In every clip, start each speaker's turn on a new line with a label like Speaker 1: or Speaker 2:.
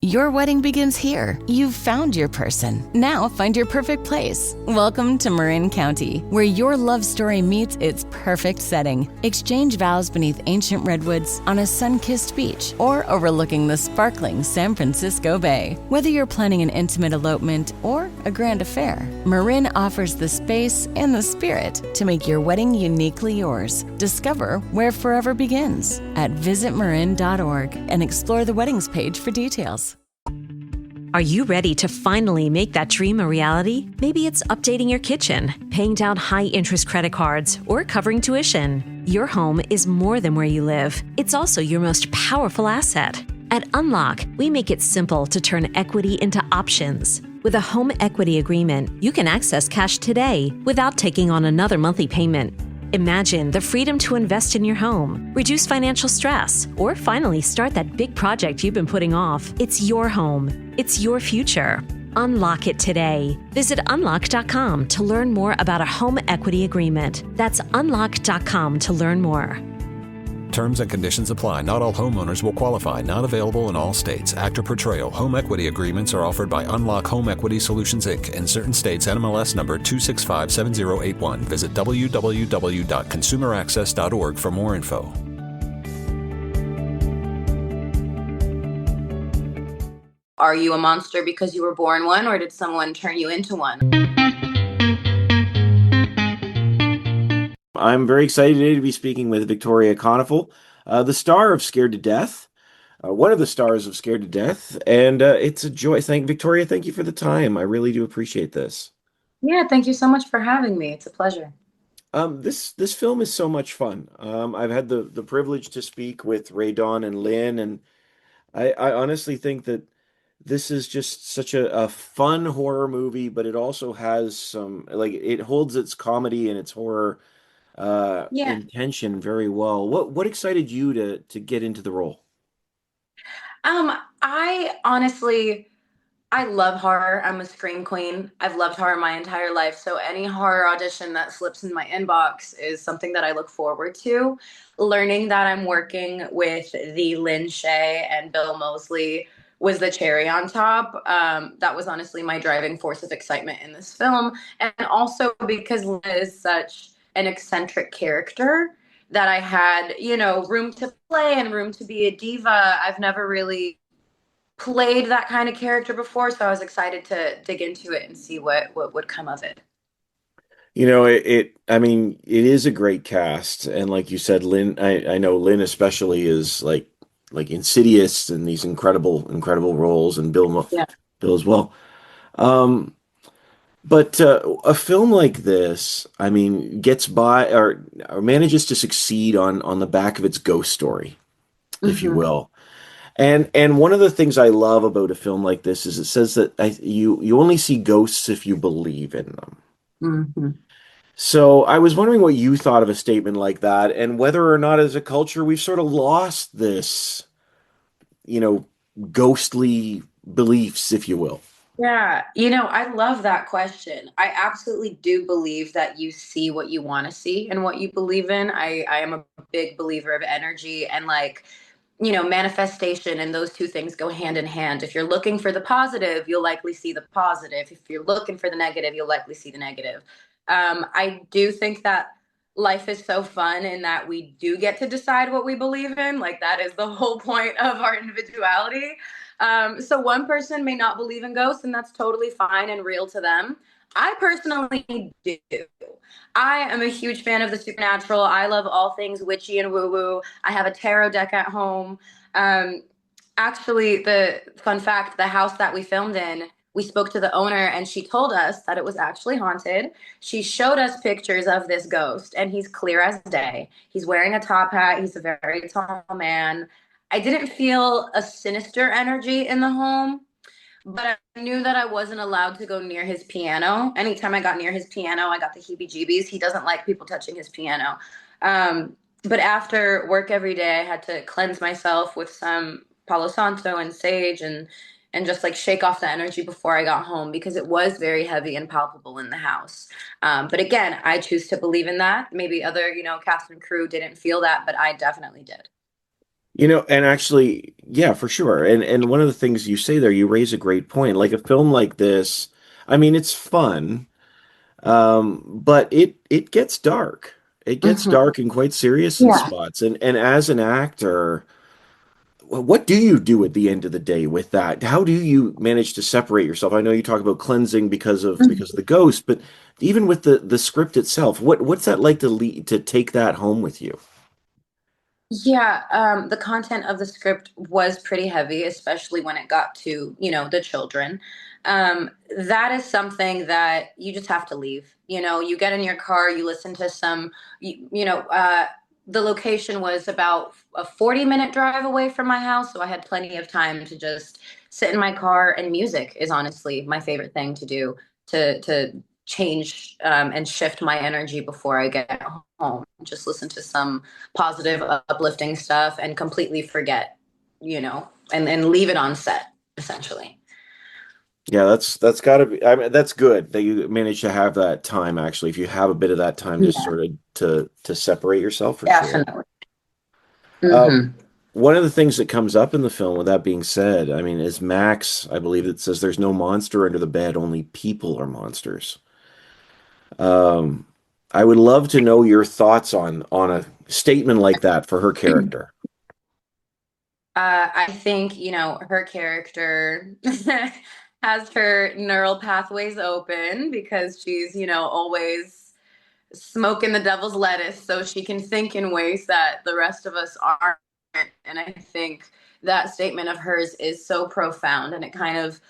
Speaker 1: Your wedding begins here. You've found your person. Now find your perfect place. Welcome to Marin County, where your love story meets its perfect setting. Exchange vows beneath ancient redwoods on a sun-kissed beach or overlooking the sparkling San Francisco Bay. Whether you're planning an intimate elopement or a grand affair, Marin offers the space and the spirit to make your wedding uniquely yours. Discover where forever begins at visitmarin.org and explore the weddings page for details.
Speaker 2: Are you ready to finally make that dream a reality? Maybe it's updating your kitchen, paying down high-interest credit cards, or covering tuition. Your home is more than where you live. It's also your most powerful asset. At Unlock, we make it simple to turn equity into options. With a home equity agreement, you can access cash today without taking on another monthly payment. Imagine the freedom to invest in your home, reduce financial stress, or finally start that big project you've been putting off. It's your home. It's your future. Unlock it today. Visit unlock.com to learn more about a home equity agreement. That's unlock.com to learn more.
Speaker 3: Terms and conditions apply. Not all homeowners will qualify. Not available in all states. Actor Portrayal. Home equity agreements are offered by Unlock Home Equity Solutions, Inc. In certain states, NMLS number 2657081. Visit www.consumeraccess.org for more info.
Speaker 4: Are you a monster because you were born one, or did someone turn you into one?
Speaker 5: I'm very excited today to be speaking with Victoria Konefal, the star of Scared to Death, one of the stars of Scared to Death, and it's a joy. Victoria, thank you for the time. I really do appreciate this.
Speaker 4: Yeah, thank you so much for having me. It's a pleasure.
Speaker 5: This film is so much fun. I've had the privilege to speak with Ray, Dawn, and Lynn, and I honestly think that this is just such a fun horror movie, but it also has some, like, it holds its comedy and its horror
Speaker 4: Yeah.
Speaker 5: intention very well. What excited you to get into the role?
Speaker 4: I honestly, I love horror. I'm a scream queen. I've loved horror my entire life. So any horror audition that slips in my inbox is something that I look forward to. Learning that I'm working with the Lynn Shay and Bill Moseley was the cherry on top. That was honestly my driving force of excitement in this film. And also because Lynn is such an eccentric character that I had, room to play and room to be a diva. I've never really played that kind of character before, so I was excited to dig into it and see what would come of it.
Speaker 5: I mean, it is a great cast, and like you said, Lynn, I know Lynn especially is like Insidious and these incredible roles, and
Speaker 4: Yeah.
Speaker 5: Bill as well. Um, but a film like this, I mean, gets by or manages to succeed on the back of its ghost story, if you
Speaker 4: Mm-hmm.
Speaker 5: will. And one of the things I love about a film like this is it says that you only see ghosts if you believe in them.
Speaker 4: Mm-hmm.
Speaker 5: So I was wondering what you thought of a statement like that, and whether or not as a culture we've sort of lost this, you know, ghostly beliefs, if you will.
Speaker 4: Yeah, I love that question. I absolutely do believe that you see what you want to see and what you believe in. I am a big believer of energy and manifestation, and those two things go hand in hand. If you're looking for the positive, you'll likely see the positive. If you're looking for the negative, you'll likely see the negative. I do think that life is so fun in that we do get to decide what we believe in. Like, that is the whole point of our individuality. So one person may not believe in ghosts, and that's totally fine and real to them. I personally do. I am a huge fan of the supernatural. I love all things witchy and woo woo. I have a tarot deck at home. Um, Actually, the fun fact, the house that we filmed in, we spoke to the owner and she told us that it was actually haunted. She showed us pictures of this ghost, and he's clear as day. He's wearing a top hat. He's a very tall man. I didn't feel a sinister energy in the home, but I knew that I wasn't allowed to go near his piano. Anytime I got near his piano, I got the heebie-jeebies. He doesn't like people touching his piano. But after work every day, I had to cleanse myself with some Palo Santo and sage and just like shake off the energy before I got home, because it was very heavy and palpable in the house. But again, I choose to believe in that. Maybe other, cast and crew didn't feel that, but I definitely did.
Speaker 5: And actually, yeah, for sure. And one of the things you say there, you raise a great point. Like a film like this, I mean, it's fun, but it gets dark. It gets
Speaker 4: Hmm.
Speaker 5: dark and quite serious in
Speaker 4: Yeah.
Speaker 5: spots. And as an actor, what do you do at the end of the day with that? How do you manage to separate yourself? I know you talk about cleansing because of the ghost, but even with the script itself, what's that like to take that home with you?
Speaker 4: Yeah, the content of the script was pretty heavy, especially when it got to, the children. That is something that you just have to leave. You get in your car, you listen to some, the location was about a 40-minute drive away from my house, so I had plenty of time to just sit in my car, and music is honestly my favorite thing to do to change and shift my energy before I get home. Just listen to some positive, uplifting stuff and completely forget, and leave it on set, essentially.
Speaker 5: Yeah, that's gotta be. I mean, that's good that you manage to have that time. Actually, if you have a bit of that time, just
Speaker 4: Yeah,
Speaker 5: sort of to separate yourself for sure.
Speaker 4: definitely.
Speaker 5: Uh,
Speaker 4: Hmm.
Speaker 5: one of the things that comes up in the film, with that being said, I mean, is Max. I believe it says there's no monster under the bed, only people are monsters. Um, I would love to know your thoughts on a statement like that for her character.
Speaker 4: I think, her character has her neural pathways open because she's, always smoking the devil's lettuce so she can think in ways that the rest of us aren't. And I think that statement of hers is so profound, and it kind of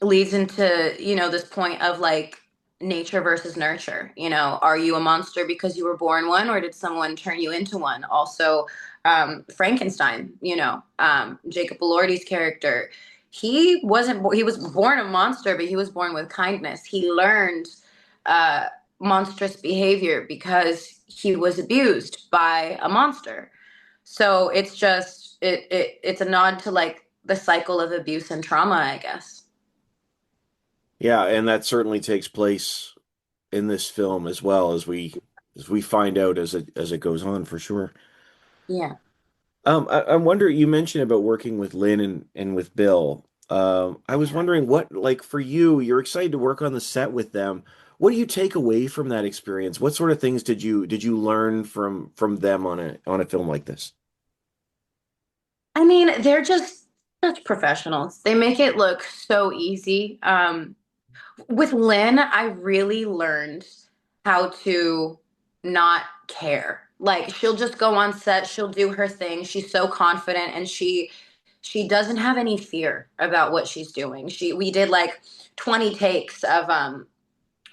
Speaker 4: leads into, this point of like nature versus nurture. Are you a monster because you were born one, or did someone turn you into one? Also, Frankenstein, Jacob Elordi's character, he was born a monster, but he was born with kindness. He learned uh monstrous behavior because he was abused by a monster. So it's just it's a nod to like the cycle of abuse and trauma, I guess.
Speaker 5: Yeah, and that certainly takes place in this film as well as we find out as it goes on for sure.
Speaker 4: Yeah.
Speaker 5: I wonder, you mentioned about working with Lynn and with Bill. I was
Speaker 4: Yeah.
Speaker 5: wondering what, like for you, you're excited to work on the set with them. What do you take away from that experience? What sort of things did you learn from them on a film like this?
Speaker 4: I mean, they're just such professionals. They make it look so easy. With Lynn, I really learned how to not care. Like she'll just go on set, she'll do her thing. She's so confident, and she doesn't have any fear about what she's doing. We did like 20 takes of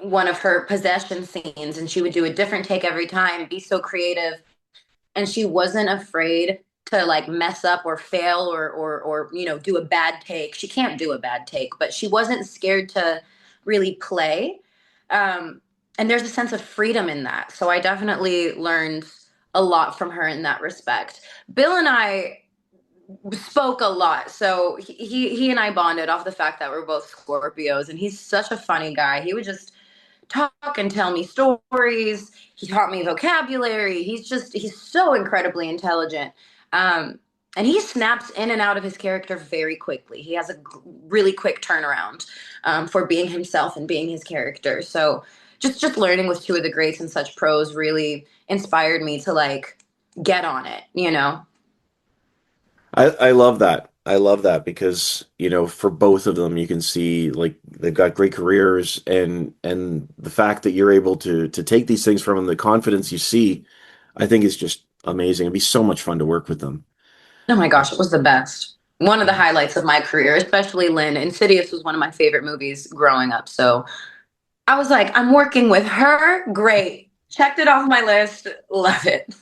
Speaker 4: one of her possession scenes, and she would do a different take every time, be so creative, and she wasn't afraid to like mess up or fail or do a bad take. She can't do a bad take, but she wasn't scared to really play. um and there's a sense of freedom in that, so I definitely learned a lot from her in that respect. Bill and I spoke a lot, so he and I bonded off the fact that we're both Scorpios, and he's such a funny guy. He would just talk and tell me stories. He taught me vocabulary. He's so incredibly intelligent. Um, and he snaps in and out of his character very quickly. He has a really quick turnaround for being himself and being his character. So just learning with two of the greats in such pros really inspired me to like get on it.
Speaker 5: I love that. I love that because, for both of them, you can see like they've got great careers and the fact that you're able to take these things from them, the confidence you see, I think is just amazing. It'd be so much fun to work with them.
Speaker 4: Oh my gosh, it was the best. One of the highlights of my career, especially Lynn. Insidious was one of my favorite movies growing up. So I was like, I'm working with her. Great. Checked it off my list. Love it.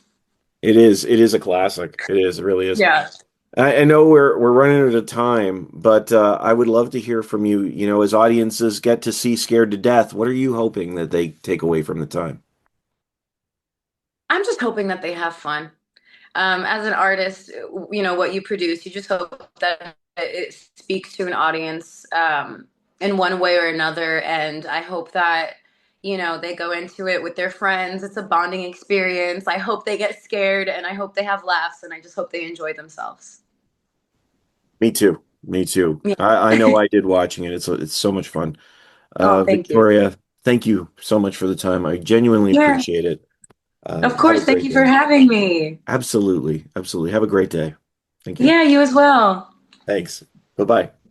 Speaker 5: It is a classic. It really is.
Speaker 4: Yeah.
Speaker 5: I know we're running out of time, but I would love to hear from you. As audiences get to see Scared to Death, what are you hoping that they take away from the time?
Speaker 4: I'm just hoping that they have fun. As an artist, what you produce, you just hope that it speaks to an audience in one way or another. And I hope that, you know, they go into it with their friends. It's a bonding experience. I hope they get scared, and I hope they have laughs, and I just hope they enjoy themselves.
Speaker 5: Me too. Me too.
Speaker 4: Yeah.
Speaker 5: I know I did watching it. It's so much fun.
Speaker 4: Oh, thank you.
Speaker 5: Victoria, thank you so much for the time. I genuinely
Speaker 4: Yeah,
Speaker 5: appreciate it.
Speaker 4: of
Speaker 5: Have a
Speaker 4: course. Thank
Speaker 5: great
Speaker 4: you for
Speaker 5: day.
Speaker 4: having me.
Speaker 5: Absolutely. Absolutely. Have a great day. Thank you.
Speaker 4: Yeah, you as well.
Speaker 5: Thanks. Bye-bye.